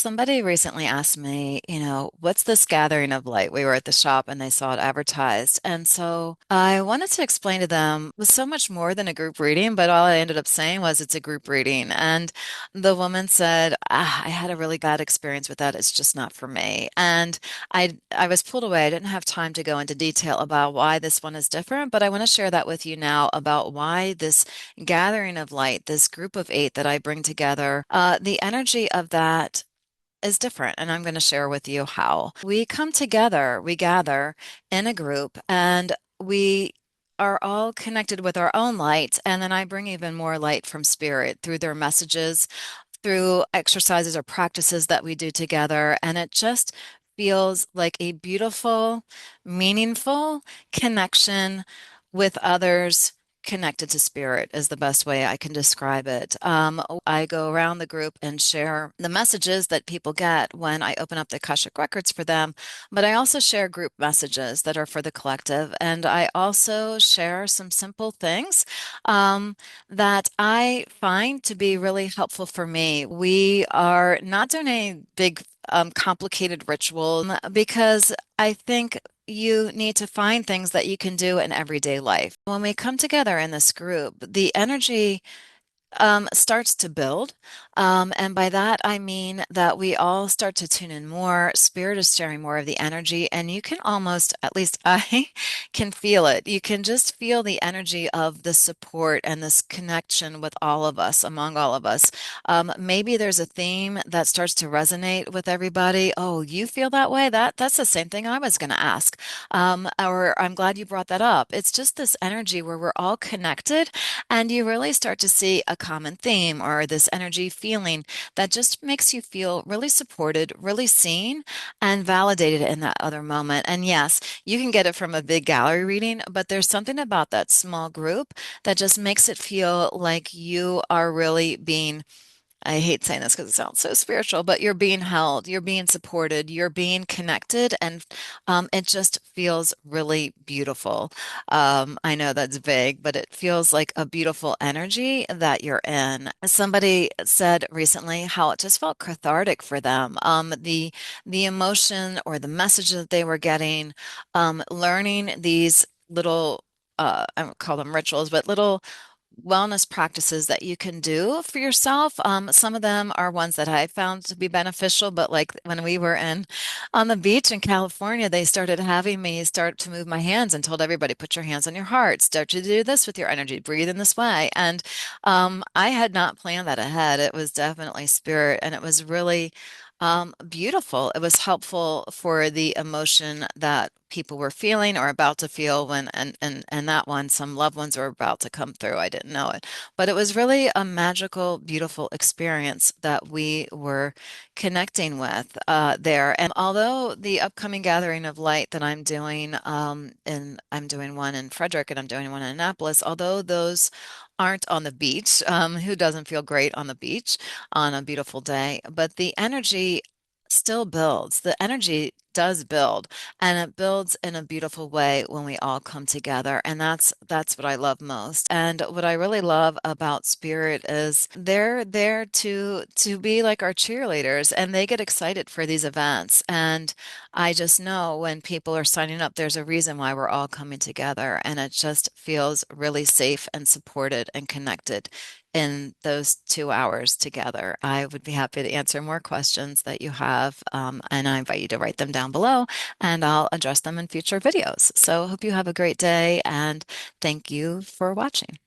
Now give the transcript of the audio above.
Somebody recently asked me, what's this gathering of light? We were at the shop and they saw it advertised. And so I wanted to explain to them it was so much more than a group reading, but all I ended up saying was it's a group reading. And the woman said, I had a really bad experience with that. It's just not for me. And I was pulled away. I didn't have time to go into detail about why this one is different, but I want to share that with you now about why this gathering of light, this group of eight that I bring together, the energy of that is different. And I'm going to share with you how. We come together, we gather in a group, and we are all connected with our own light. And then I bring even more light from spirit through their messages, through exercises or practices that we do together. And it just feels like a beautiful, meaningful connection with others. Connected to spirit is the best way I can describe it. I go around the group and share the messages that people get when I open up the Akashic Records for them, but I also share group messages that are for the collective. And I also share some simple things that I find to be really helpful for me. We are not doing a big complicated ritual because I think you need to find things that you can do in everyday life. When we come together in this group, the energy starts to build. And by that, I mean that we all start to tune in more. Spirit is sharing more of the energy, and you can almost, at least I can feel it. You can just feel the energy of the support and this connection with all of us, among all of us. Maybe there's a theme that starts to resonate with everybody. Oh, you feel that way? That's the same thing I was going to ask. Or I'm glad you brought that up. It's just this energy where we're all connected, and you really start to see a common theme or this energy feeling that just makes you feel really supported, really seen, and validated in that other moment. And yes, you can get it from a big gallery reading, but there's something about that small group that just makes it feel like you are really being, I hate saying this because it sounds so spiritual, but you're being held, you're being supported, you're being connected, and it just feels really beautiful. I know that's vague, but it feels like a beautiful energy that you're in. Somebody said recently how it just felt cathartic for them. The emotion or the message that they were getting, learning these little I don't call them rituals, but little wellness practices that you can do for yourself. Some of them are ones that I found to be beneficial, but like when we were in on the beach in California, they started having me start to move my hands and told everybody, put your hands on your heart, start to do this with your energy, breathe in this way. And I had not planned that ahead. It was definitely spirit, and it was really beautiful. It was helpful for the emotion that people were feeling or about to feel when, and that one, some loved ones were about to come through. I didn't know it, but it was really a magical, beautiful experience that we were connecting with there. And although the upcoming gathering of light that I'm doing, and I'm doing one in Frederick and I'm doing one in Annapolis, although those aren't on the beach, who doesn't feel great on the beach on a beautiful day? But the energy still builds. The energy does build, and it builds in a beautiful way when we all come together. And that's what I love most. And what I really love about Spirit is they're there to be like our cheerleaders, and they get excited for these events. And I just know when people are signing up, there's a reason why we're all coming together, and it just feels really safe and supported and connected in those 2 hours together. I would be happy to answer more questions that you have, and I invite you to write them down below, and I'll address them in future videos. So, hope you have a great day, and thank you for watching.